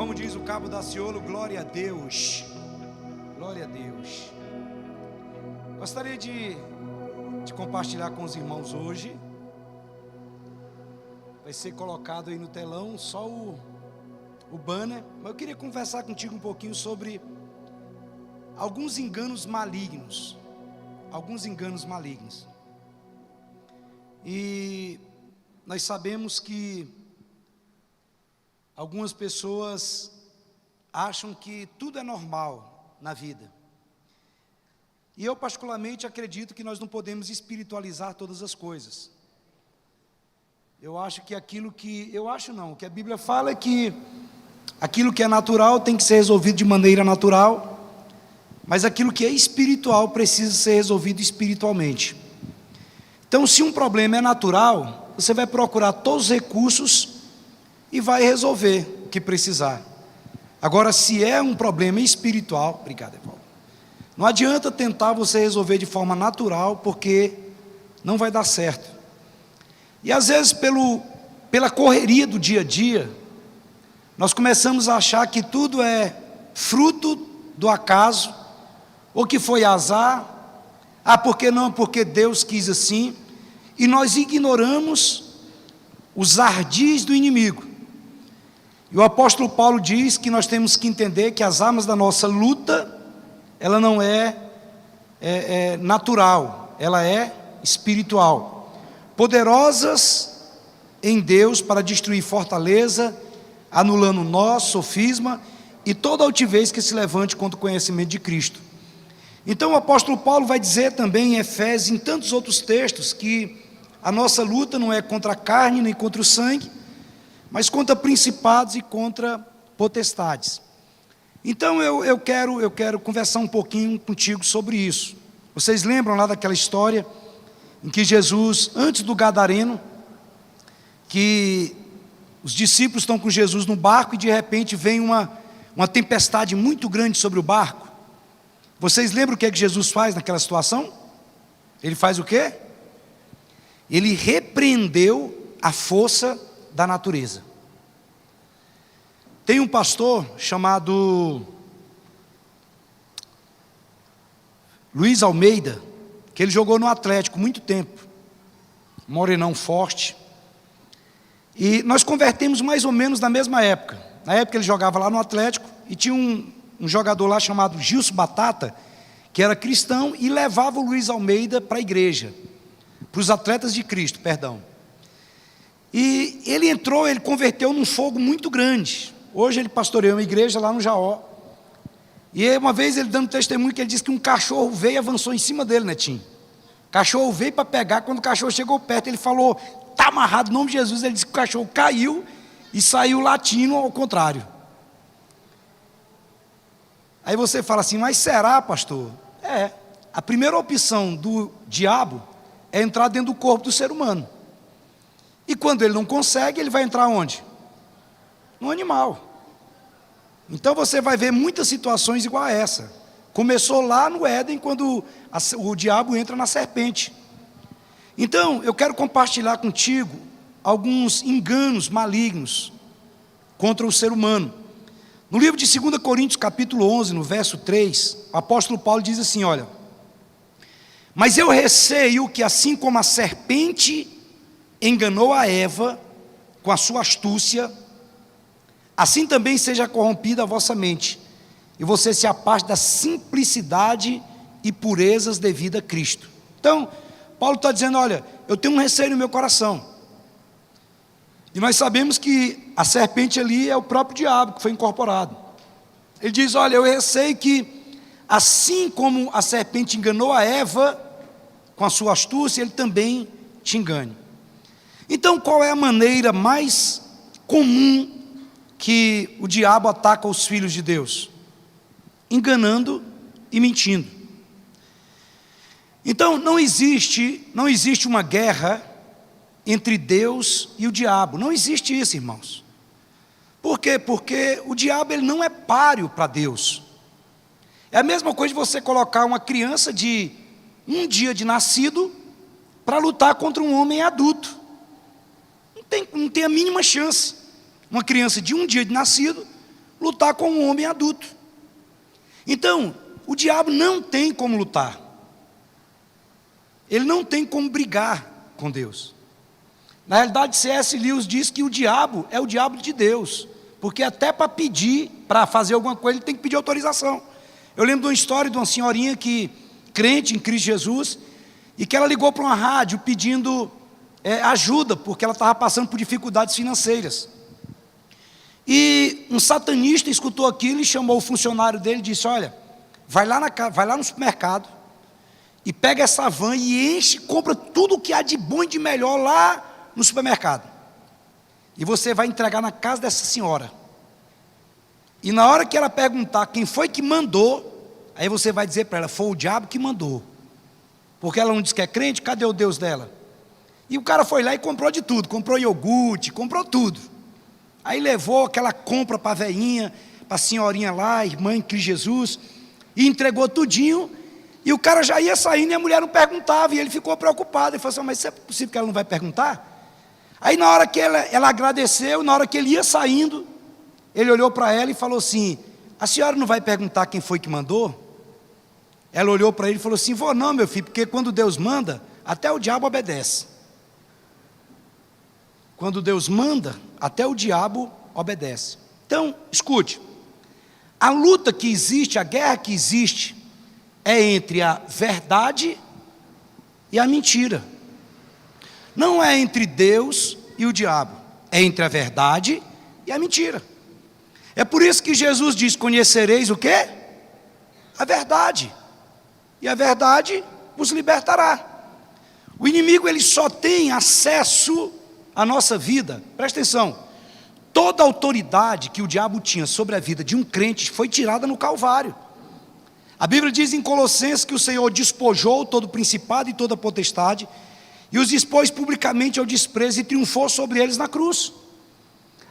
Como diz o Cabo Daciolo, glória a Deus. Glória a Deus. Gostaria de compartilhar com os irmãos hoje. Vai ser colocado aí no telão só o banner. Mas eu queria conversar contigo um pouquinho sobre alguns enganos malignos. Alguns enganos malignos. E nós sabemos que algumas pessoas acham que tudo é normal na vida. E eu particularmente acredito que nós não podemos espiritualizar todas as coisas. Eu acho que que a Bíblia fala é que aquilo que é natural tem que ser resolvido de maneira natural, mas aquilo que é espiritual precisa ser resolvido espiritualmente. Então, se um problema é natural, você vai procurar todos os recursos e vai resolver o que precisar. Agora, se é um problema espiritual, obrigado, Paulo, não adianta tentar você resolver de forma natural, porque não vai dar certo. E às vezes, pela correria do dia a dia, nós começamos a achar que tudo é fruto do acaso, ou que foi azar, porque não, porque Deus quis assim, e nós ignoramos os ardis do inimigo. E o apóstolo Paulo diz que nós temos que entender que as armas da nossa luta, ela não é natural, ela é espiritual. Poderosas em Deus para destruir fortaleza, anulando nó, sofisma e toda altivez que se levante contra o conhecimento de Cristo. Então o apóstolo Paulo vai dizer também em Efésios, em tantos outros textos, que a nossa luta não é contra a carne nem contra o sangue, mas contra principados e contra potestades. Então eu quero conversar um pouquinho contigo sobre isso. Vocês lembram lá daquela história em que Jesus, antes do Gadareno, que os discípulos estão com Jesus no barco e de repente vem uma tempestade muito grande sobre o barco. Vocês lembram o que é que Jesus faz naquela situação? Ele faz o quê? Ele repreendeu a força da natureza. Tem um pastor chamado Luiz Almeida, que ele jogou no Atlético muito tempo, morenão forte, e nós convertemos mais ou menos na mesma época. Na época ele jogava lá no Atlético, e tinha um jogador lá chamado Gilson Batata, que era cristão, e levava o Luiz Almeida para a igreja, para os atletas de Cristo, perdão. E ele converteu num fogo muito grande. Hoje ele pastoreia uma igreja lá no Jaó. E uma vez ele dando testemunho, que ele disse que um cachorro veio e avançou em cima dele, Netinho. O cachorro veio para pegar, quando o cachorro chegou perto, ele falou, está amarrado em nome de Jesus. Ele disse que o cachorro caiu e saiu latindo ao contrário. Aí você fala assim, mas será, pastor? A primeira opção do diabo é entrar dentro do corpo do ser humano. E quando ele não consegue, ele vai entrar onde? No animal. Então você vai ver muitas situações igual a essa. Começou lá no Éden, quando o diabo entra na serpente. Então, eu quero compartilhar contigo alguns enganos malignos contra o ser humano. No livro de 2 Coríntios, capítulo 11, no verso 3, o apóstolo Paulo diz assim, olha, mas eu receio que assim como a serpente enganou a Eva com a sua astúcia, assim também seja corrompida a vossa mente, e você se aparte da simplicidade e purezas devidas a Cristo. Então, Paulo está dizendo, olha, eu tenho um receio no meu coração. E nós sabemos que a serpente ali é o próprio diabo que foi incorporado. Ele diz, olha, eu receio que assim como a serpente enganou a Eva com a sua astúcia, ele também te engane. Então, qual é a maneira mais comum que o diabo ataca os filhos de Deus? Enganando e mentindo. Então, não existe uma guerra entre Deus e o diabo. Não existe isso, irmãos. Por quê? Porque o diabo ele não é páreo para Deus. É a mesma coisa de você colocar uma criança de um dia de nascido para lutar contra um homem adulto. Não tem a mínima chance. Uma criança de um dia de nascido lutar com um homem adulto. Então, o diabo não tem como lutar. Ele não tem como brigar com Deus. Na realidade, C.S. Lewis diz que o diabo é o diabo de Deus, porque até para pedir, para fazer alguma coisa, ele tem que pedir autorização. Eu lembro de uma história de uma senhorinha que, crente em Cristo Jesus, e que ela ligou para uma rádio pedindo ajuda, porque ela estava passando por dificuldades financeiras. E um satanista escutou aquilo e chamou o funcionário dele e disse: olha, vai lá no supermercado e pega essa van e enche, compra tudo o que há de bom e de melhor lá no supermercado. E você vai entregar na casa dessa senhora. E na hora que ela perguntar quem foi que mandou, aí você vai dizer para ela: foi o diabo que mandou. Porque ela não diz que é crente, cadê o Deus dela? E o cara foi lá e comprou de tudo, comprou iogurte, comprou tudo. Aí levou aquela compra para a velhinha, para a senhorinha lá, irmã em Cristo Jesus, e entregou tudinho, e o cara já ia saindo e a mulher não perguntava, e ele ficou preocupado, ele falou assim: mas isso é possível que ela não vai perguntar? Aí na hora que ela agradeceu, na hora que ele ia saindo, ele olhou para ela e falou assim: a senhora não vai perguntar quem foi que mandou? Ela olhou para ele e falou assim: vou não, meu filho, porque quando Deus manda, até o diabo obedece. Quando Deus manda, até o diabo obedece. Então, escute, a luta que existe, a guerra que existe, é entre a verdade e a mentira. Não é entre Deus e o diabo, é entre a verdade e a mentira. É por isso que Jesus diz: conhecereis o quê? A verdade, e a verdade vos libertará. O inimigo, ele só tem acesso à nossa vida, presta atenção, toda a autoridade que o diabo tinha sobre a vida de um crente foi tirada no Calvário. A Bíblia diz em Colossenses que o Senhor despojou todo o principado e toda a potestade, e os expôs publicamente ao desprezo e triunfou sobre eles na cruz.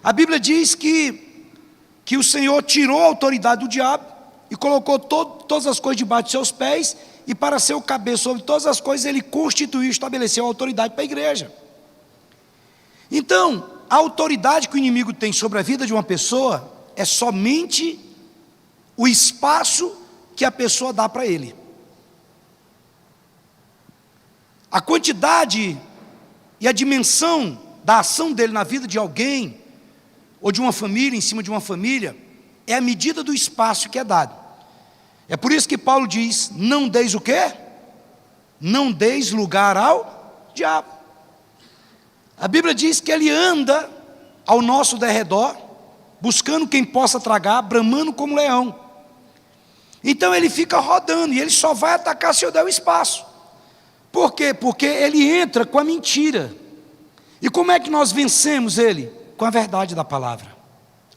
A Bíblia diz que o Senhor tirou a autoridade do diabo e colocou todas as coisas debaixo de seus pés, e para ser o cabeça sobre todas as coisas, ele constituiu e estabeleceu a autoridade para a igreja. Então, a autoridade que o inimigo tem sobre a vida de uma pessoa é somente o espaço que a pessoa dá para ele. A quantidade e a dimensão da ação dele na vida de alguém, ou de uma família, em cima de uma família, é a medida do espaço que é dado. É por isso que Paulo diz: não deis o quê? Não deis lugar ao diabo. A Bíblia diz que ele anda ao nosso derredor, buscando quem possa tragar, bramando como leão. Então ele fica rodando, e ele só vai atacar se eu der o espaço. Por quê? Porque ele entra com a mentira. E como é que nós vencemos ele? Com a verdade da palavra.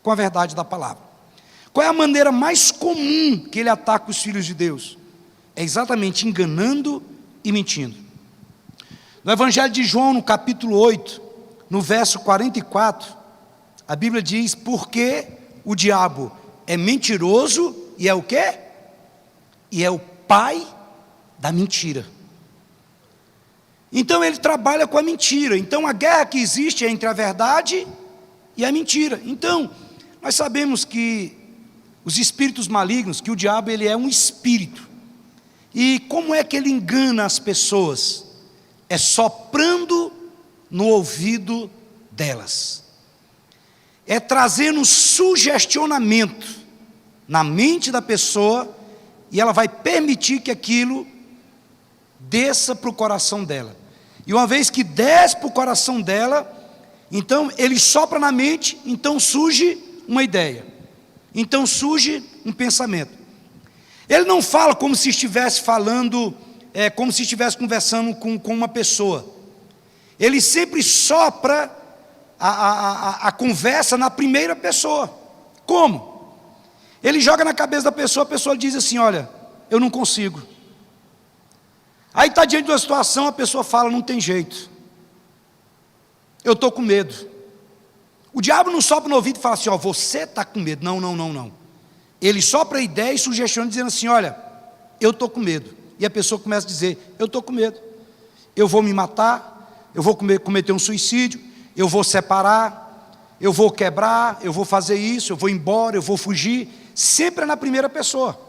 Com a verdade da palavra. Qual é a maneira mais comum que ele ataca os filhos de Deus? É exatamente enganando e mentindo. No Evangelho de João, no capítulo 8, no verso 44, a Bíblia diz: porque o diabo é mentiroso e é o quê? E é o pai da mentira. Então ele trabalha com a mentira. Então a guerra que existe é entre a verdade e a mentira. Então, nós sabemos que os espíritos malignos, que o diabo, ele é um espírito. E como é que ele engana as pessoas? É soprando no ouvido delas, é trazendo sugestionamento na mente da pessoa, e ela vai permitir que aquilo desça para o coração dela. E uma vez que desce para o coração dela, então ele sopra na mente, então surge uma ideia, então surge um pensamento. Ele não fala como se estivesse falando, como se estivesse conversando com uma pessoa. Ele sempre sopra a conversa na primeira pessoa. Como? Ele joga na cabeça da pessoa, a pessoa diz assim: olha, eu não consigo. Aí está diante de uma situação, a pessoa fala: não tem jeito, eu estou com medo. O diabo não sopra no ouvido e fala assim: ó, você está com medo. Não, não, não, não. Ele sopra a ideia e sugestiona, dizendo assim: olha, eu estou com medo. E a pessoa começa a dizer: eu estou com medo, eu vou me matar, eu vou cometer um suicídio, eu vou separar, eu vou quebrar, eu vou fazer isso, eu vou embora, eu vou fugir. Sempre é na primeira pessoa.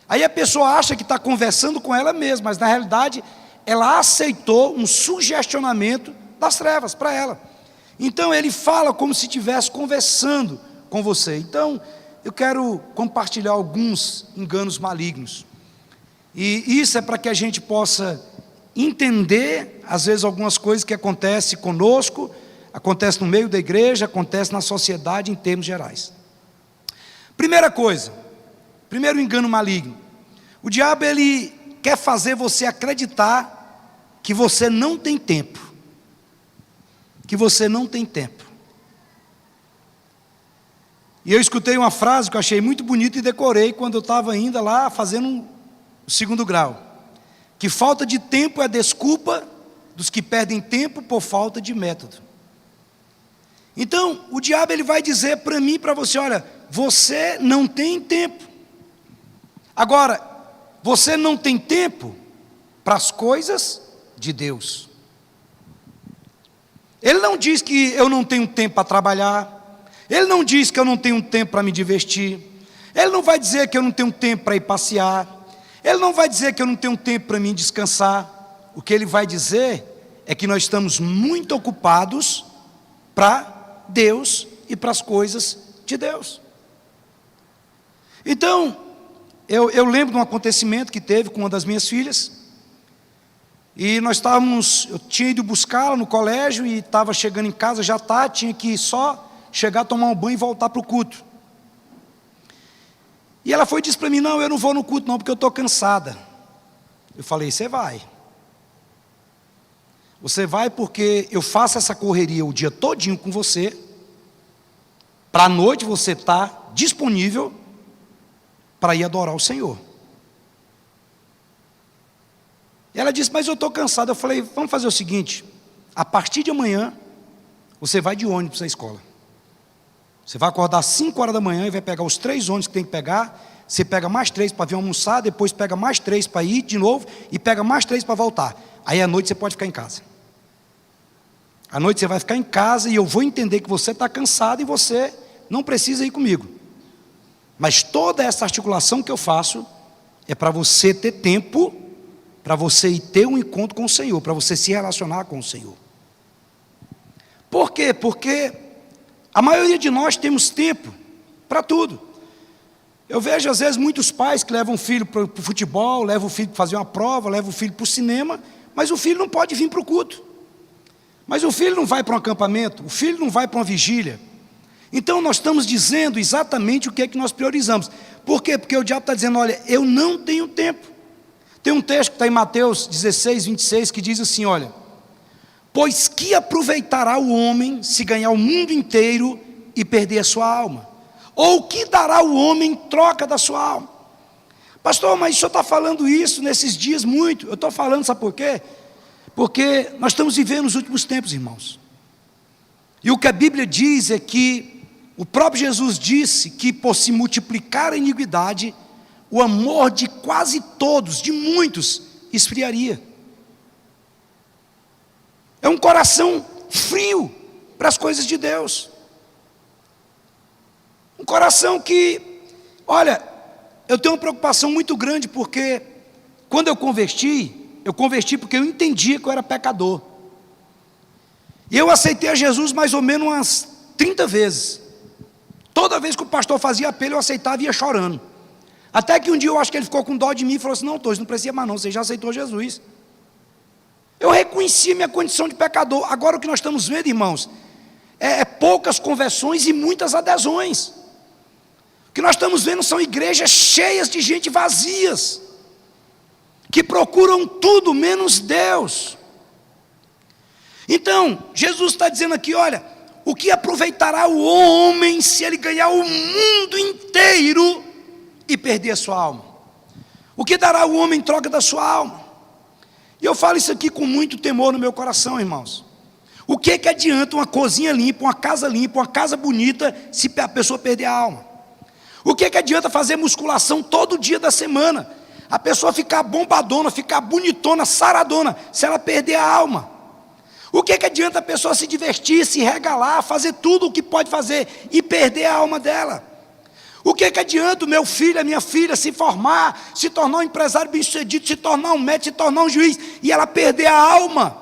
Aí a pessoa acha que está conversando com ela mesma, mas na realidade ela aceitou um sugestionamento das trevas para ela. Então ele fala como se estivesse conversando com você. Então eu quero compartilhar alguns enganos malignos. E isso é para que a gente possa entender, às vezes, algumas coisas que acontecem conosco, acontecem no meio da igreja, acontecem na sociedade em termos gerais. Primeira coisa, primeiro engano maligno. O diabo, ele quer fazer você acreditar que você não tem tempo. Que você não tem tempo. E eu escutei uma frase que eu achei muito bonita e decorei quando eu estava ainda lá fazendo o segundo grau. Que falta de tempo é desculpa dos que perdem tempo por falta de método. Então, o diabo ele vai dizer para mim e para você, olha, você não tem tempo. Agora, você não tem tempo para as coisas de Deus. Ele não diz que eu não tenho tempo para trabalhar. Ele não diz que eu não tenho tempo para me divertir. Ele não vai dizer que eu não tenho tempo para ir passear. Ele não vai dizer que eu não tenho tempo para mim descansar. O que ele vai dizer é que nós estamos muito ocupados para Deus e para as coisas de Deus. Então, eu lembro de um acontecimento que teve com uma das minhas filhas. E eu tinha ido buscá-la no colégio e estava chegando em casa já tarde, tinha que só chegar, tomar um banho e voltar para o culto. E ela foi e disse para mim, não, eu não vou no culto não, porque eu estou cansada. Eu falei, você vai. Você vai porque eu faço essa correria o dia todinho com você, para a noite você estar disponível para ir adorar o Senhor. E ela disse, mas eu estou cansada. Eu falei, vamos fazer o seguinte, a partir de amanhã, você vai de ônibus à escola. Você vai acordar às 5 horas da manhã e vai pegar os 3 ônibus que tem que pegar. Você pega mais 3 para vir almoçar, depois pega mais 3 para ir de novo e pega mais 3 para voltar. Aí à noite você pode ficar em casa. À noite você vai ficar em casa e eu vou entender que você está cansado e você não precisa ir comigo. Mas toda essa articulação que eu faço é para você ter tempo, para você ir ter um encontro com o Senhor, para você se relacionar com o Senhor. Por quê? Porque a maioria de nós temos tempo para tudo. Eu vejo às vezes muitos pais que levam o filho para o futebol, levam o filho para fazer uma prova, levam o filho para o cinema, mas o filho não pode vir para o culto. Mas o filho não vai para um acampamento, o filho não vai para uma vigília. Então nós estamos dizendo exatamente o que é que nós priorizamos. Por quê? Porque o diabo está dizendo, olha, eu não tenho tempo. Tem um texto que está em Mateus 16, 26, que diz assim, olha, pois que aproveitará o homem se ganhar o mundo inteiro e perder a sua alma? Ou o que dará o homem em troca da sua alma? Pastor, mas o senhor está falando isso nesses dias muito. Eu estou falando, sabe por quê? Porque nós estamos vivendo os últimos tempos, irmãos. E o que a Bíblia diz é que o próprio Jesus disse que por se multiplicar a iniquidade, o amor de quase todos, de muitos, esfriaria. É um coração frio para as coisas de Deus. Um coração que, olha, eu tenho uma preocupação muito grande porque quando eu converti porque eu entendia que eu era pecador. E eu aceitei a Jesus mais ou menos umas 30 vezes. Toda vez que o pastor fazia apelo, eu aceitava e ia chorando. Até que um dia eu acho que ele ficou com dó de mim e falou assim, não, Torres, não precisa mais não, você já aceitou Jesus. Eu reconheci minha condição de pecador. Agora o que nós estamos vendo, irmãos, é poucas conversões e muitas adesões. O que nós estamos vendo são igrejas cheias de gente vazias, que procuram tudo menos Deus. Então, Jesus está dizendo aqui, olha, o que aproveitará o homem se ele ganhar o mundo inteiro e perder a sua alma? O que dará o homem em troca da sua alma? E eu falo isso aqui com muito temor no meu coração, irmãos. O que adianta uma cozinha limpa, uma casa bonita, se a pessoa perder a alma? O que adianta fazer musculação todo dia da semana? A pessoa ficar bombadona, ficar bonitona, saradona, se ela perder a alma? O que adianta a pessoa se divertir, se regalar, fazer tudo o que pode fazer e perder a alma dela? O que adianta o meu filho, a minha filha se formar, se tornar um empresário bem-sucedido, se tornar um médico, se tornar um juiz, e ela perder a alma?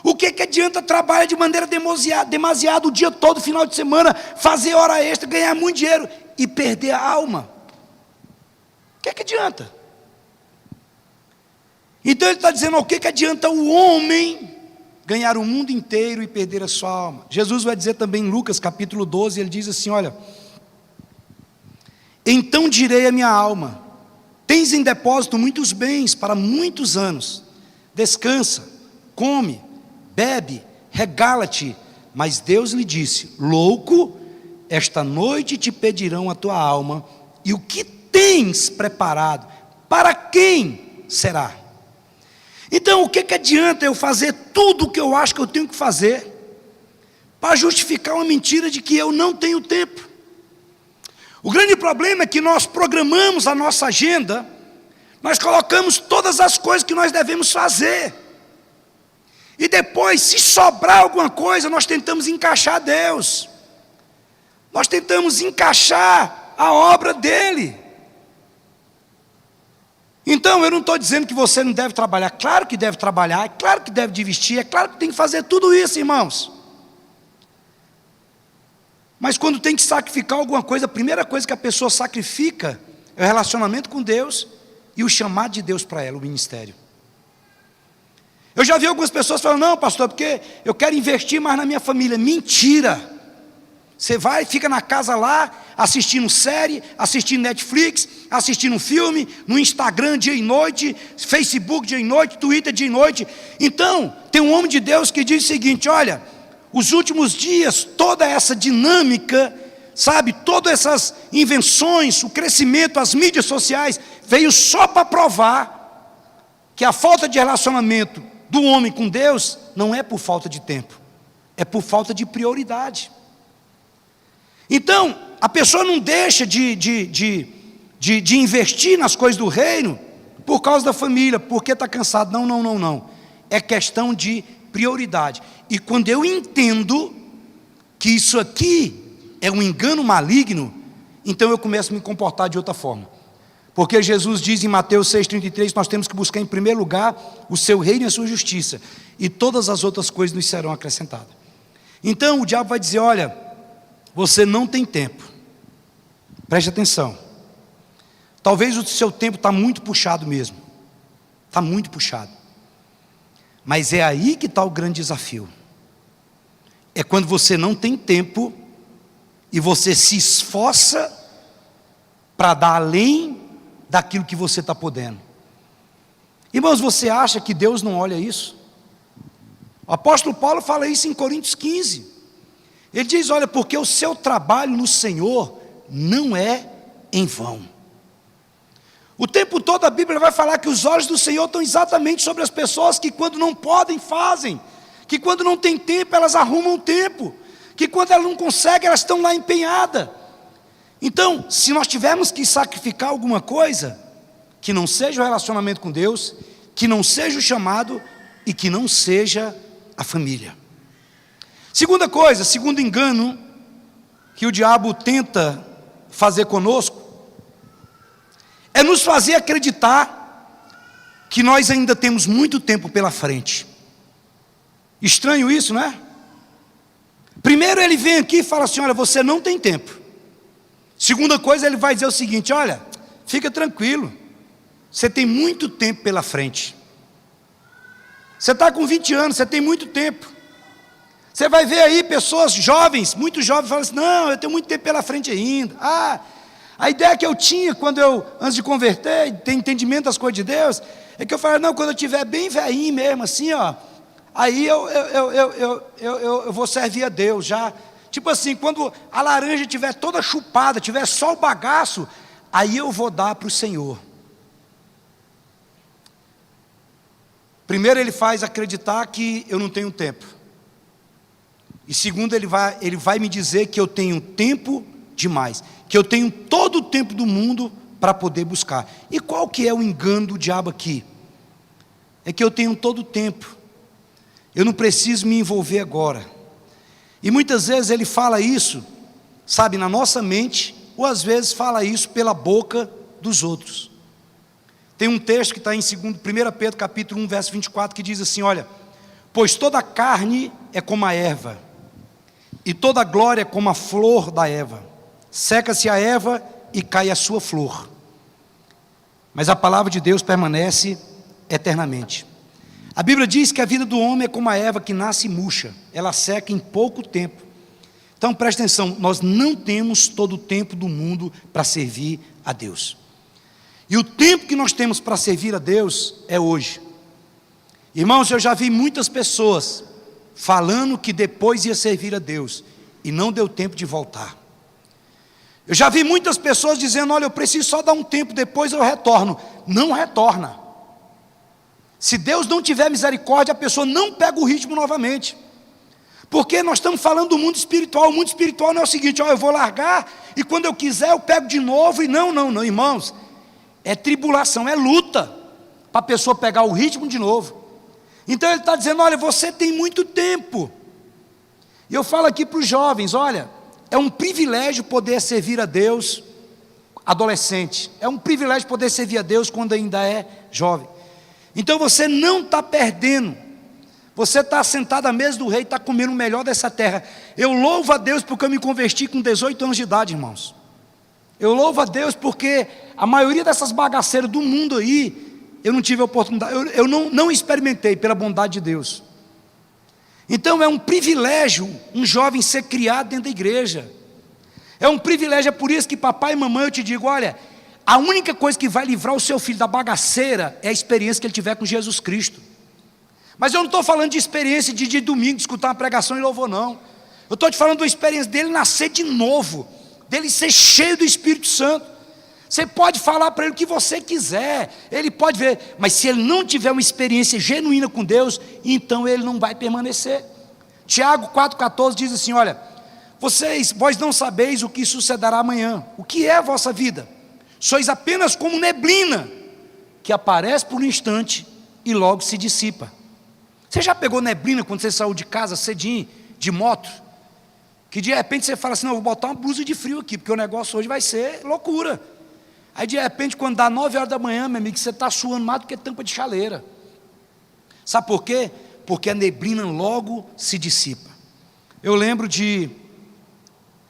O que adianta trabalhar de maneira demasiada o dia todo, final de semana, fazer hora extra, ganhar muito dinheiro e perder a alma? O que adianta? Então ele está dizendo, o que adianta o homem ganhar o mundo inteiro e perder a sua alma? Jesus vai dizer também em Lucas capítulo 12, ele diz assim, olha: então direi à minha alma, tens em depósito muitos bens para muitos anos, descansa, come, bebe, regala-te. Mas Deus lhe disse, louco, esta noite te pedirão a tua alma, e o que tens preparado, para quem será? Então o que adianta eu fazer tudo o que eu acho que eu tenho que fazer, para justificar uma mentira de que eu não tenho tempo? O grande problema é que nós programamos a nossa agenda, nós colocamos todas as coisas que nós devemos fazer, e depois, se sobrar alguma coisa, nós tentamos encaixar Deus, nós tentamos encaixar a obra dEle. Então eu não estou dizendo que você não deve trabalhar, claro que deve trabalhar, é claro que deve investir, é claro que tem que fazer tudo isso, irmãos. Mas quando tem que sacrificar alguma coisa, a primeira coisa que a pessoa sacrifica é o relacionamento com Deus e o chamado de Deus para ela, o ministério. Eu já vi algumas pessoas falando, não pastor, porque eu quero investir mais na minha família. Mentira! Você vai, fica na casa lá, assistindo série, assistindo Netflix, assistindo filme, no Instagram dia e noite, Facebook dia e noite, Twitter dia e noite. Então, tem um homem de Deus que diz o seguinte, olha, os últimos dias, toda essa dinâmica, sabe, todas essas invenções, o crescimento, as mídias sociais, veio só para provar que a falta de relacionamento do homem com Deus não é por falta de tempo, é por falta de prioridade. Então, a pessoa não deixa de investir nas coisas do reino por causa da família, porque está cansado. Não. É questão de prioridade. E quando eu entendo que isso aqui é um engano maligno, então eu começo a me comportar de outra forma. Porque Jesus diz em Mateus 6,33, nós temos que buscar em primeiro lugar o seu reino e a sua justiça, e todas as outras coisas nos serão acrescentadas. Então o diabo vai dizer, olha, você não tem tempo. Preste atenção. Talvez o seu tempo está muito puxado mesmo. Está muito puxado. Mas é aí que está o grande desafio. É quando você não tem tempo e você se esforça para dar além daquilo que você está podendo. Irmãos, você acha que Deus não olha isso? O apóstolo Paulo fala isso em Coríntios 15. Ele diz, olha, porque o seu trabalho no Senhor não é em vão. O tempo todo a Bíblia vai falar que os olhos do Senhor estão exatamente sobre as pessoas que quando não podem, fazem. Que quando não tem tempo, elas arrumam tempo. Que quando elas não conseguem, elas estão lá empenhadas. Então, se nós tivermos que sacrificar alguma coisa, que não seja o relacionamento com Deus, que não seja o chamado e que não seja a família. Segunda coisa, segundo engano que o diabo tenta fazer conosco, é nos fazer acreditar que nós ainda temos muito tempo pela frente. Estranho isso, não é? Primeiro ele vem aqui e fala assim, olha, você não tem tempo. Segunda coisa, ele vai dizer o seguinte, olha, fica tranquilo, você tem muito tempo pela frente. Você está com 20 anos, você tem muito tempo. Você vai ver aí pessoas jovens, muito jovens, falam assim, não, eu tenho muito tempo pela frente ainda. A ideia que eu tinha quando eu, antes de converter, ter entendimento das coisas de Deus, é que eu falava, não, quando eu estiver bem velhinho mesmo, assim, ó, aí eu vou servir a Deus já. Tipo assim, quando a laranja estiver toda chupada, tiver só o bagaço, aí eu vou dar para o Senhor. Primeiro ele faz acreditar que eu não tenho tempo. E segundo ele vai me dizer que eu tenho tempo demais. Que eu tenho todo o tempo do mundo para poder buscar. E qual que é o engano do diabo aqui? É que eu tenho todo o tempo. Eu não preciso me envolver agora. E muitas vezes ele fala isso, sabe, na nossa mente, ou às vezes fala isso pela boca dos outros. Tem um texto que está em 1 Pedro capítulo 1, verso 24, que diz assim, olha, pois toda carne é como a erva, e toda glória é como a flor da erva. Seca-se a erva e cai a sua flor, mas a palavra de Deus permanece eternamente. A Bíblia diz que a vida do homem é como a erva que nasce e murcha, ela seca em pouco tempo. Então preste atenção, nós não temos todo o tempo do mundo para servir a Deus. E o tempo que nós temos para servir a Deus é hoje. Irmãos, eu já vi muitas pessoas falando que depois ia servir a Deus, e não deu tempo de voltar. Eu já vi muitas pessoas dizendo, olha, eu preciso só dar um tempo, depois eu retorno. Não retorna. Se Deus não tiver misericórdia, a pessoa não pega o ritmo novamente. Porque nós estamos falando do mundo espiritual. O mundo espiritual não é o seguinte, eu vou largar, e quando eu quiser eu pego de novo, e não, irmãos, é tribulação, é luta, para a pessoa pegar o ritmo de novo. Então ele está dizendo, olha, você tem muito tempo. E eu falo aqui para os jovens, olha, é um privilégio poder servir a Deus adolescente, é um privilégio poder servir a Deus quando ainda é jovem. Então você não está perdendo, você está sentado à mesa do rei, está comendo o melhor dessa terra. Eu louvo a Deus porque eu me converti com 18 anos de idade, irmãos. Eu louvo a Deus porque a maioria dessas bagaceiras do mundo aí, eu não tive a oportunidade, eu não experimentei pela bondade de Deus. Então é um privilégio um jovem ser criado dentro da igreja. É um privilégio, é por isso que papai e mamãe, eu te digo, olha, a única coisa que vai livrar o seu filho da bagaceira é a experiência que ele tiver com Jesus Cristo. Mas eu não estou falando de experiência de domingo, de escutar uma pregação e louvor, não. Eu estou te falando da experiência dele nascer de novo, dele ser cheio do Espírito Santo. Você pode falar para ele o que você quiser, ele pode ver, mas se ele não tiver uma experiência genuína com Deus, então ele não vai permanecer. Tiago 4,14 diz assim, olha, vós não sabeis o que sucederá amanhã, o que é a vossa vida? Sois apenas como neblina, que aparece por um instante e logo se dissipa. Você já pegou neblina quando você saiu de casa cedinho, de moto? Que de repente você fala assim, não, vou botar uma blusa de frio aqui, porque o negócio hoje vai ser loucura. Aí de repente quando dá 9 horas da manhã, meu amigo, você está suando mais do que tampa de chaleira. Sabe por quê? Porque a neblina logo se dissipa. Eu lembro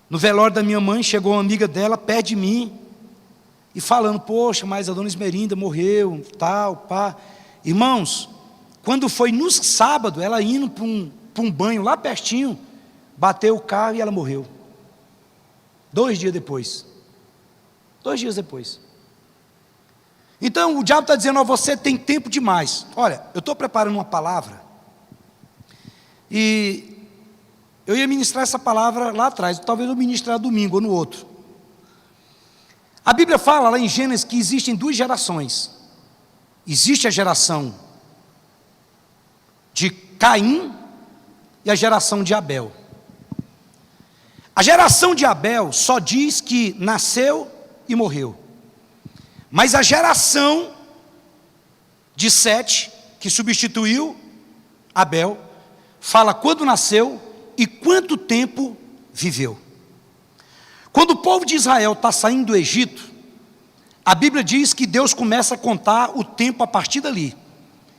no velório da minha mãe, chegou uma amiga dela perto de mim, e falando, poxa, mas a dona Esmerinda morreu, tal, pá. Irmãos, quando foi no sábado, ela indo para um banho lá pertinho, bateu o carro e ela morreu. 2 dias depois. 2 dias depois. Então o diabo está dizendo, ó, você tem tempo demais. Olha, eu estou preparando uma palavra, e eu ia ministrar essa palavra lá atrás, talvez eu ministrar domingo ou no outro. A Bíblia fala lá em Gênesis que existem 2 gerações. Existe a geração de Caim e a geração de Abel. A geração de Abel só diz que nasceu e morreu. Mas a geração de Sete, que substituiu Abel, fala quando nasceu e quanto tempo viveu. Quando o povo de Israel está saindo do Egito, a Bíblia diz que Deus começa a contar o tempo a partir dali.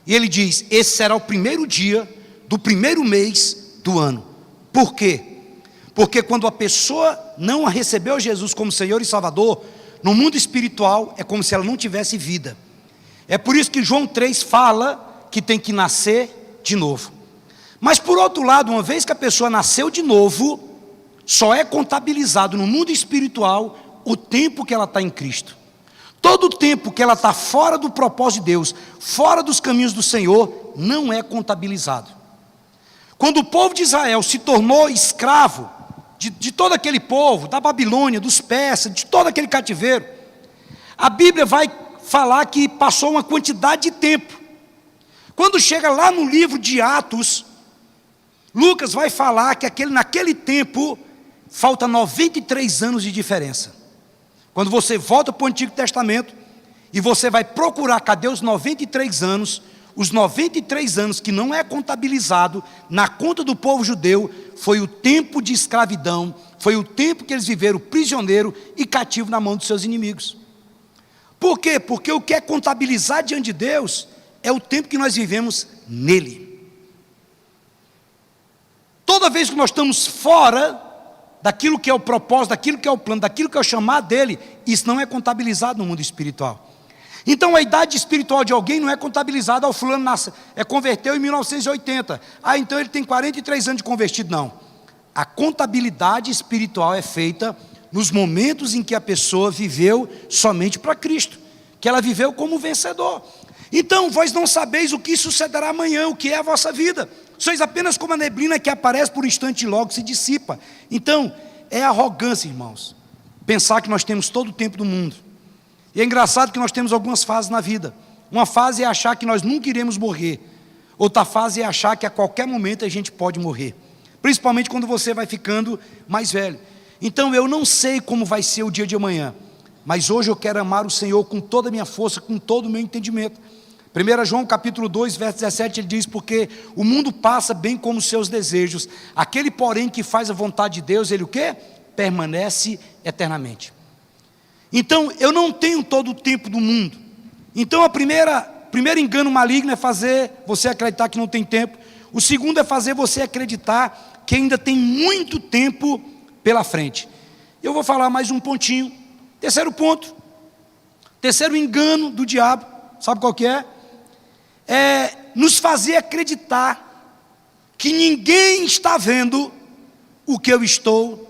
E ele diz, esse será o primeiro dia do primeiro mês do ano. Por quê? Porque quando a pessoa não recebeu Jesus como Senhor e Salvador, no mundo espiritual é como se ela não tivesse vida. É por isso que João 3 fala que tem que nascer de novo. Mas por outro lado, uma vez que a pessoa nasceu de novo, só é contabilizado no mundo espiritual o tempo que ela está em Cristo. Todo o tempo que ela está fora do propósito de Deus, fora dos caminhos do Senhor, não é contabilizado. Quando o povo de Israel se tornou escravo de todo aquele povo, da Babilônia, dos persas, de todo aquele cativeiro, a Bíblia vai falar que passou uma quantidade de tempo. Quando chega lá no livro de Atos, Lucas vai falar que naquele tempo falta 93 anos de diferença. Quando você volta para o Antigo Testamento e você vai procurar cadê os 93 anos, os 93 anos que não é contabilizado na conta do povo judeu, foi o tempo de escravidão, foi o tempo que eles viveram prisioneiro e cativo na mão dos seus inimigos. Por quê? Porque o que é contabilizar diante de Deus é o tempo que nós vivemos nele. Toda vez que nós estamos fora daquilo que é o propósito, daquilo que é o plano, daquilo que é o chamado dele, isso não é contabilizado no mundo espiritual. Então a idade espiritual de alguém não é contabilizada, o fulano converteu em 1980, então ele tem 43 anos de convertido, não. A contabilidade espiritual é feita nos momentos em que a pessoa viveu somente para Cristo, que ela viveu como vencedor. Então vós não sabeis o que sucederá amanhã, o que é a vossa vida, sois apenas como a neblina que aparece por um instante e logo se dissipa. Então é arrogância, irmãos, pensar que nós temos todo o tempo do mundo. E é engraçado que nós temos algumas fases na vida. Uma fase é achar que nós nunca iremos morrer. Outra fase é achar que a qualquer momento a gente pode morrer. Principalmente quando você vai ficando mais velho. Então eu não sei como vai ser o dia de amanhã, mas hoje eu quero amar o Senhor com toda a minha força, com todo o meu entendimento. 1 João capítulo 2, verso 17, ele diz: porque o mundo passa bem como os seus desejos, aquele porém que faz a vontade de Deus, ele o quê? Permanece eternamente. Então eu não tenho todo o tempo do mundo. Então o primeiro engano maligno é fazer você acreditar que não tem tempo. O segundo é fazer você acreditar que ainda tem muito tempo pela frente. Eu vou falar mais um pontinho. Terceiro ponto, terceiro engano do diabo, sabe qual que é? É nos fazer acreditar que ninguém está vendo o que eu estou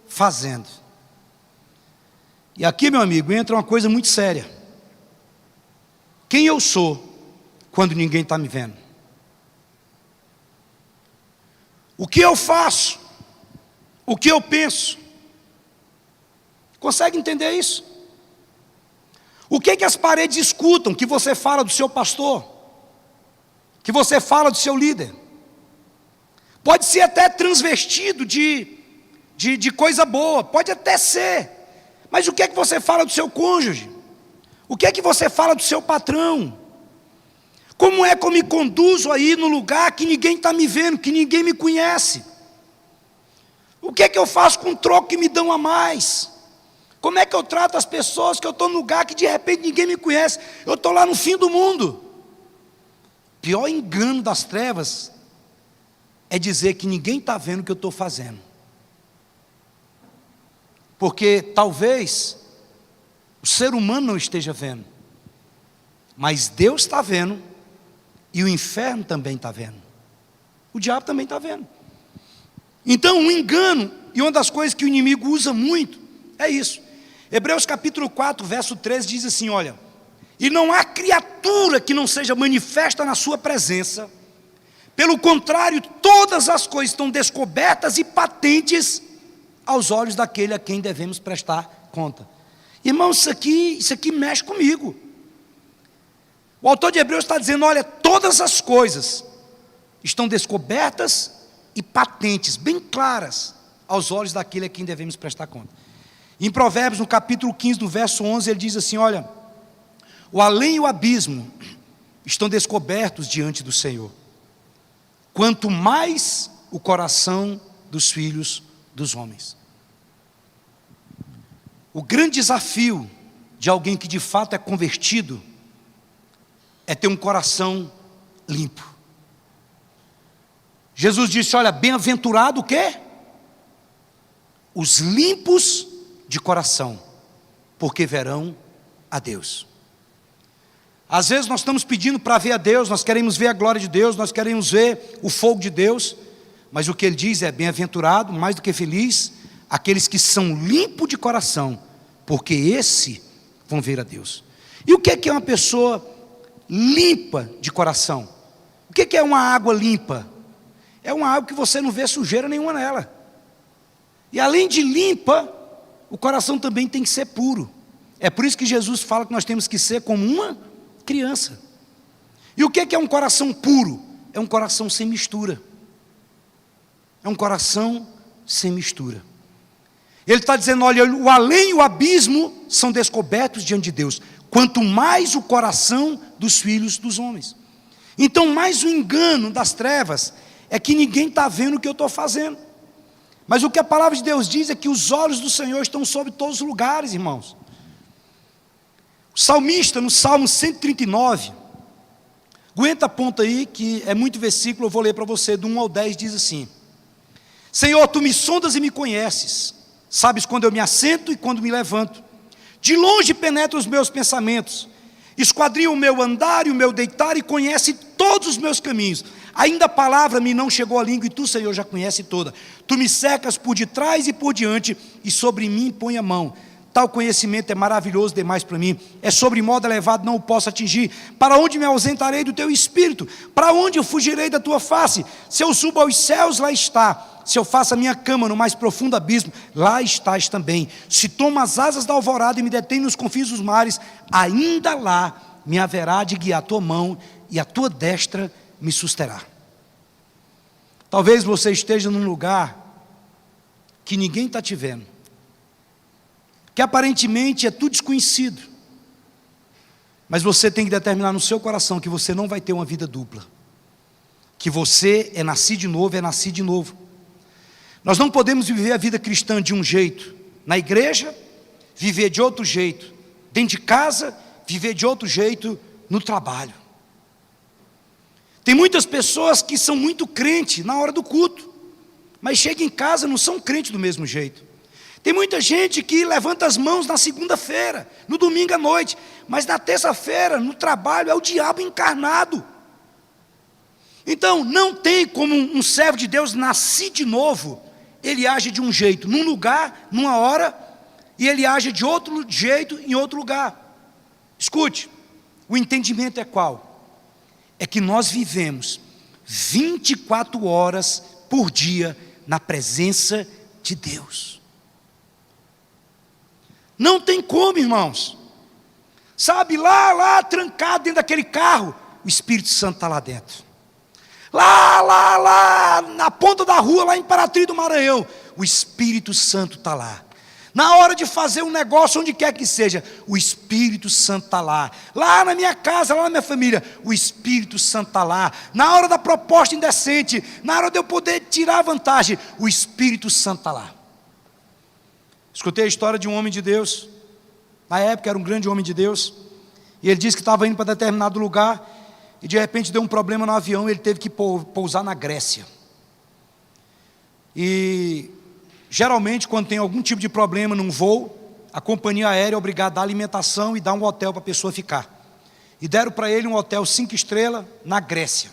fazendo. E aqui, meu amigo, entra uma coisa muito séria. Quem eu sou quando ninguém está me vendo? O que eu faço? O que eu penso? Consegue entender isso? O que as paredes escutam que você fala do seu pastor? Que você fala do seu líder? Pode ser até transvestido de coisa boa, pode até ser. Mas o que você fala do seu cônjuge? O que você fala do seu patrão? Como é que eu me conduzo aí no lugar que ninguém está me vendo, que ninguém me conhece? O que eu faço com o troco que me dão a mais? Como é que eu trato as pessoas que eu estou no lugar que de repente ninguém me conhece? Eu estou lá no fim do mundo. O pior engano das trevas é dizer que ninguém está vendo o que eu estou fazendo. Porque talvez o ser humano não esteja vendo, mas Deus está vendo e o inferno também está vendo. O diabo também está vendo. Então um engano, e uma das coisas que o inimigo usa muito, é isso. Hebreus capítulo 4, verso 13 diz assim, olha: e não há criatura que não seja manifesta na sua presença, pelo contrário, todas as coisas estão descobertas e patentes aos olhos daquele a quem devemos prestar conta. Irmão, isso aqui mexe comigo. O autor de Hebreus está dizendo, olha, todas as coisas estão descobertas e patentes, bem claras, aos olhos daquele a quem devemos prestar conta. Em Provérbios, no capítulo 15, do verso 11, ele diz assim, olha: o além e o abismo estão descobertos diante do Senhor, quanto mais o coração dos filhos dos homens. O grande desafio de alguém que de fato é convertido é ter um coração limpo. Jesus disse, olha, bem-aventurado o quê? Os limpos de coração, porque verão a Deus. Às vezes nós estamos pedindo para ver a Deus, nós queremos ver a glória de Deus, nós queremos ver o fogo de Deus, mas o que ele diz é bem-aventurado, mais do que feliz, aqueles que são limpos de coração, porque esse vão ver a Deus. E o que é uma pessoa limpa de coração? O que é uma água limpa? É uma água que você não vê sujeira nenhuma nela. E além de limpa, o coração também tem que ser puro. É por isso que Jesus fala que nós temos que ser como uma criança. E o que é um coração puro? É um coração sem mistura. É um coração sem mistura. Ele está dizendo, olha, o além e o abismo são descobertos diante de Deus, quanto mais o coração dos filhos dos homens. Então, mais o engano das trevas é que ninguém está vendo o que eu estou fazendo. Mas o que a palavra de Deus diz é que os olhos do Senhor estão sobre todos os lugares, irmãos. O salmista, no Salmo 139, aguenta a ponta aí, que é muito versículo, eu vou ler para você, do 1 ao 10, diz assim: Senhor, Tu me sondas e me conheces, sabes quando eu me assento e quando me levanto, de longe penetra os meus pensamentos, esquadrinha o meu andar e o meu deitar e conhece todos os meus caminhos. Ainda a palavra me não chegou à língua e Tu, Senhor, já conhece toda. Tu me cercas por detrás e por diante e sobre mim põe a mão. Tal conhecimento é maravilhoso demais para mim, é sobre modo elevado, não o posso atingir. Para onde me ausentarei do Teu Espírito? Para onde eu fugirei da Tua face? Se eu subo aos céus, lá está. Se eu faço a minha cama no mais profundo abismo, lá estás também. Se tomo as asas da alvorada e me detém nos confins dos mares, ainda lá me haverá de guiar a Tua mão e a Tua destra me susterá. Talvez você esteja num lugar que ninguém está te vendo, que aparentemente é tudo desconhecido, mas você tem que determinar no seu coração que você não vai ter uma vida dupla, que você é nascido de novo. Nós não podemos viver a vida cristã de um jeito na igreja, viver de outro jeito dentro de casa, viver de outro jeito no trabalho. Tem muitas pessoas que são muito crentes na hora do culto, mas chegam em casa não são crentes do mesmo jeito. Tem muita gente que levanta as mãos na segunda-feira, no domingo à noite, mas na terça-feira, no trabalho, é o diabo encarnado. Então, não tem como um servo de Deus nascer de novo, ele age de um jeito, num lugar, numa hora, e ele age de outro jeito, em outro lugar. Escute, o entendimento é qual? É que nós vivemos 24 horas por dia na presença de Deus. Não tem como, irmãos. Sabe, lá, trancado dentro daquele carro, o Espírito Santo está lá dentro. Lá, na ponta da rua, lá em Paraty do Maranhão, o Espírito Santo está lá. Na hora de fazer um negócio, onde quer que seja, o Espírito Santo está lá. Lá na minha casa, lá na minha família, o Espírito Santo está lá. Na hora da proposta indecente, na hora de eu poder tirar vantagem, o Espírito Santo está lá. Escutei a história de um homem de Deus, na época era um grande homem de Deus, e ele disse que estava indo para determinado lugar, e de repente deu um problema no avião, e ele teve que pousar na Grécia. E geralmente, quando tem algum tipo de problema num voo, a companhia aérea é obrigada a dar alimentação e dar um hotel para a pessoa ficar. E deram para ele um hotel 5 estrelas na Grécia.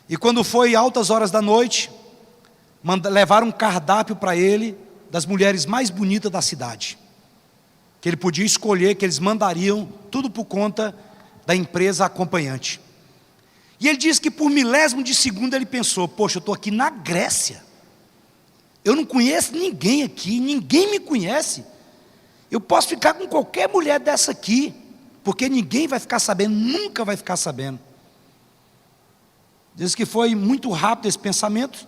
E quando foi altas horas da noite, levaram um cardápio para ele, das mulheres mais bonitas da cidade, que ele podia escolher, que eles mandariam, tudo por conta da empresa acompanhante. E ele disse que por milésimo de segundo ele pensou: poxa, eu estou aqui na Grécia, eu não conheço ninguém aqui, ninguém me conhece, eu posso ficar com qualquer mulher dessa aqui, porque ninguém vai ficar sabendo, nunca vai ficar sabendo. Diz que foi muito rápido esse pensamento,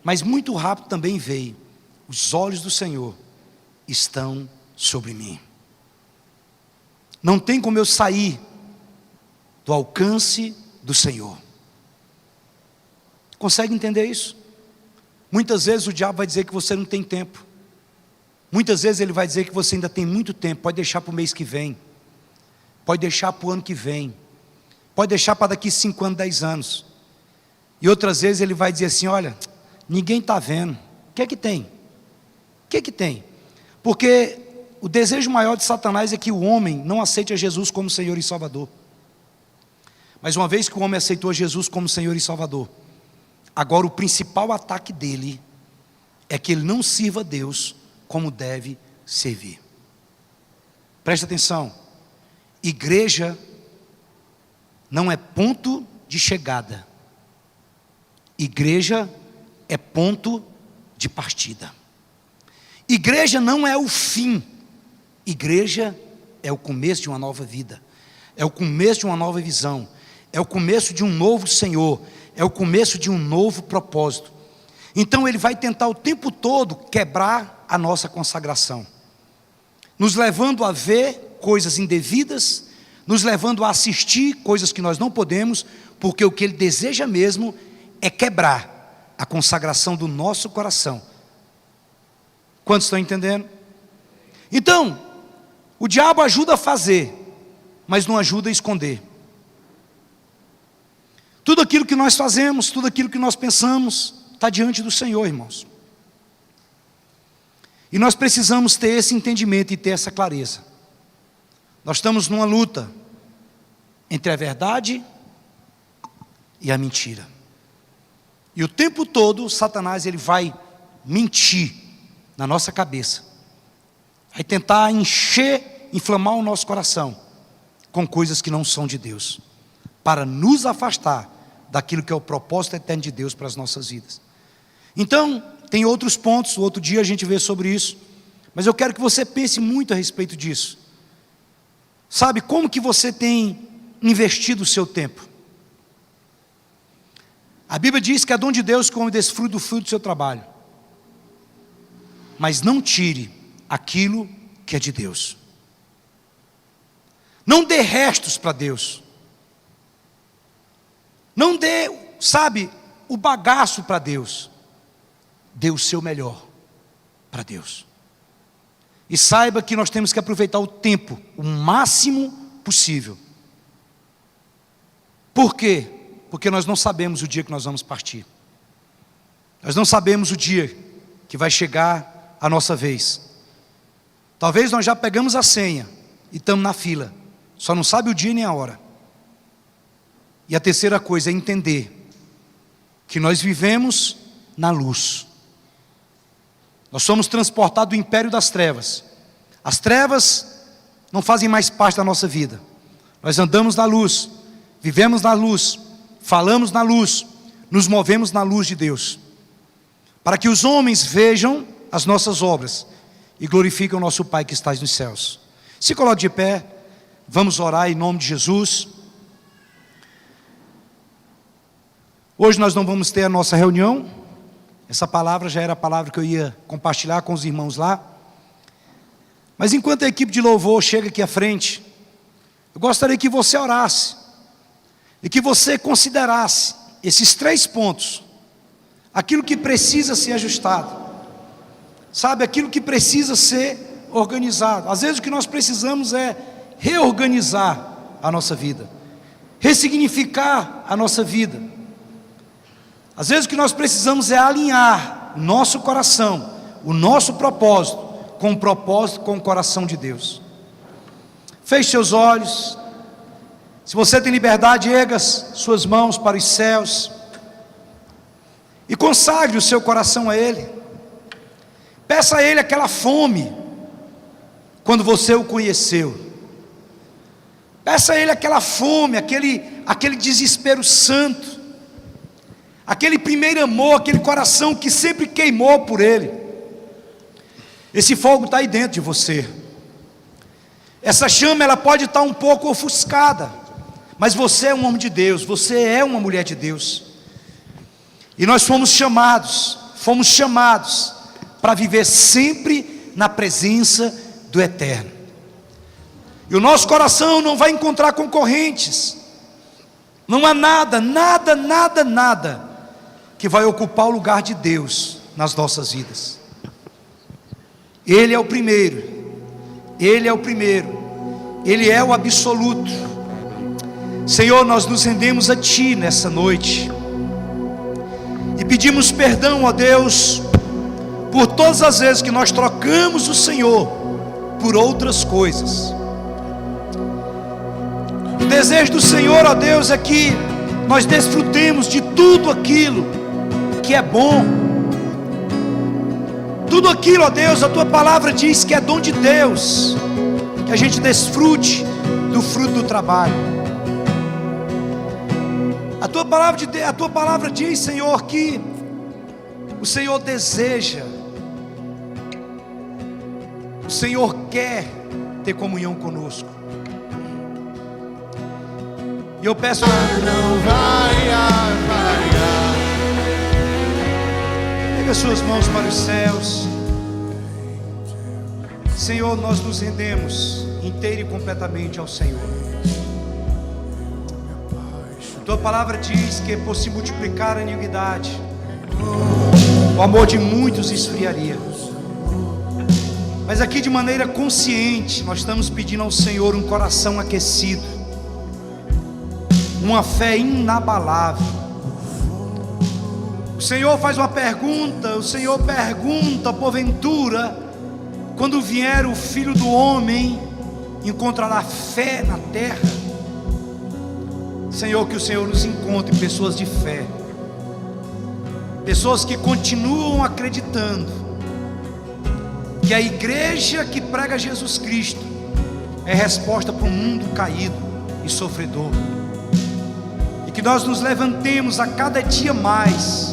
mas muito rápido também veio: os olhos do Senhor estão sobre mim. Não tem como eu sair do alcance do Senhor. Consegue entender isso? Muitas vezes o diabo vai dizer que você não tem tempo. Muitas vezes ele vai dizer que você ainda tem muito tempo. Pode deixar para o mês que vem, pode deixar para o ano que vem, pode deixar para daqui 5 anos, 10 anos. E outras vezes ele vai dizer assim: olha, ninguém está vendo. O que é que tem? O que é que tem? Porque o desejo maior de Satanás é que o homem não aceite a Jesus como Senhor e Salvador. Mas uma vez que o homem aceitou Jesus como Senhor e Salvador, agora o principal ataque dele é que ele não sirva a Deus como deve servir. Preste atenção: igreja não é ponto de chegada, igreja é ponto de partida. Igreja não é o fim, igreja é o começo de uma nova vida, é o começo de uma nova visão, é o começo de um novo Senhor, é o começo de um novo propósito. Então ele vai tentar o tempo todo quebrar a nossa consagração, nos levando a ver coisas indevidas, nos levando a assistir coisas que nós não podemos, porque o que ele deseja mesmo é quebrar a consagração do nosso coração. Quantos estão entendendo? Então, o diabo ajuda a fazer, mas não ajuda a esconder. Tudo aquilo que nós fazemos, tudo aquilo que nós pensamos, está diante do Senhor, irmãos. E nós precisamos ter esse entendimento e ter essa clareza. Nós estamos numa luta entre a verdade e a mentira. E o tempo todo, Satanás ele vai mentir na nossa cabeça. Vai tentar encher, inflamar o nosso coração com coisas que não são de Deus, para nos afastar daquilo que é o propósito eterno de Deus para as nossas vidas. Então, tem outros pontos, outro dia a gente vê sobre isso, mas eu quero que você pense muito a respeito disso. Sabe, como que você tem investido o seu tempo? A Bíblia diz que é dom de Deus que o homem desfrute do fruto do seu trabalho. Mas não tire aquilo que é de Deus. Não dê restos para Deus. Não dê, sabe, o bagaço para Deus. Dê o seu melhor para Deus. E saiba que nós temos que aproveitar o tempo o máximo possível. Por quê? Porque nós não sabemos o dia que nós vamos partir. Nós não sabemos o dia que vai chegar a nossa vez. Talvez nós já pegamos a senha e estamos na fila. Só não sabe o dia nem a hora. E a terceira coisa é entender que nós vivemos na luz. Nós somos transportados do império das trevas. As trevas não fazem mais parte da nossa vida. Nós andamos na luz, vivemos na luz, falamos na luz, nos movemos na luz de Deus, para que os homens vejam as nossas obras e glorifiquem o nosso Pai que está nos céus. Se coloque de pé, vamos orar em nome de Jesus. Hoje nós não vamos ter a nossa reunião. Essa palavra já era a palavra que eu ia compartilhar com os irmãos lá. Mas enquanto a equipe de louvor chega aqui à frente, eu gostaria que você orasse e que você considerasse esses 3 pontos. Aquilo que precisa ser ajustado, sabe, aquilo que precisa ser organizado. Às vezes o que nós precisamos é reorganizar a nossa vida, ressignificar a nossa vida. Às vezes o que nós precisamos é alinhar o nosso coração, o nosso propósito, com o propósito, com o coração de Deus. Feche seus olhos. Se você tem liberdade, erga suas mãos para os céus e consagre o seu coração a Ele. Peça a Ele aquela fome quando você o conheceu. Peça a Ele aquela fome, aquele desespero santo, aquele primeiro amor, aquele coração que sempre queimou por Ele. Esse fogo está aí dentro de você. Essa chama ela pode estar um pouco ofuscada, mas você é um homem de Deus, você é uma mulher de Deus. E nós fomos chamados para viver sempre na presença do Eterno. E o nosso coração não vai encontrar concorrentes. Não há nada que vai ocupar o lugar de Deus nas nossas vidas. Ele é o primeiro, Ele é o absoluto. Senhor, nós nos rendemos a Ti nessa noite e pedimos perdão, ó Deus, por todas as vezes que nós trocamos o Senhor por outras coisas. O desejo do Senhor, ó Deus, é que nós desfrutemos de tudo aquilo que é bom. Tudo aquilo, ó Deus, a Tua palavra diz que é dom de Deus, que a gente desfrute do fruto do trabalho. A Tua palavra diz, Senhor, que o Senhor deseja, o Senhor quer ter comunhão conosco. E eu peço, não vai apagar. Pega suas mãos para os céus. Senhor, nós nos rendemos inteiro e completamente ao Senhor. Tua palavra diz que por se multiplicar a iniquidade, o amor de muitos esfriaria. Mas aqui de maneira consciente, nós estamos pedindo ao Senhor um coração aquecido, uma fé inabalável. O Senhor faz uma pergunta, o Senhor pergunta, porventura, quando vier o Filho do Homem, encontrará fé na terra? Senhor, que o Senhor nos encontre pessoas de fé, pessoas que continuam acreditando que a igreja que prega Jesus Cristo é resposta para um mundo caído e sofredor, e que nós nos levantemos a cada dia mais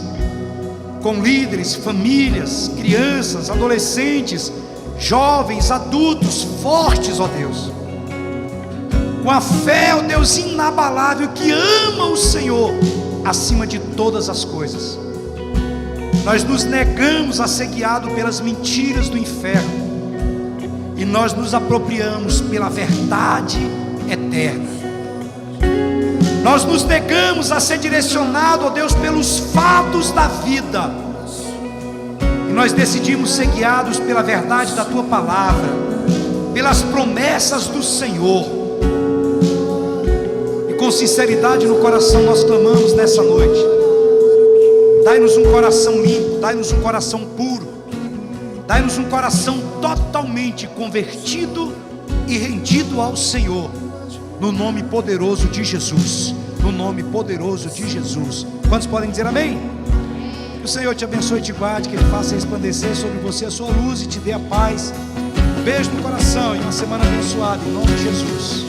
com líderes, famílias, crianças, adolescentes, jovens, adultos fortes, ó Deus, com a fé, ó Deus, inabalável, que ama o Senhor acima de todas as coisas. Nós nos negamos a ser guiados pelas mentiras do inferno, e nós nos apropriamos pela verdade eterna. Nós nos negamos a ser direcionados, ó Deus, pelos fatos da vida, e nós decidimos ser guiados pela verdade da Tua palavra, pelas promessas do Senhor. E com sinceridade no coração nós clamamos nessa noite: dai-nos um coração limpo, dai-nos um coração puro, dai-nos um coração totalmente convertido e rendido ao Senhor, no nome poderoso de Jesus, no nome poderoso de Jesus. Quantos podem dizer amém? Que o Senhor te abençoe e te guarde, que Ele faça resplandecer sobre você a sua luz e te dê a paz. Um beijo no coração e uma semana abençoada, em nome de Jesus.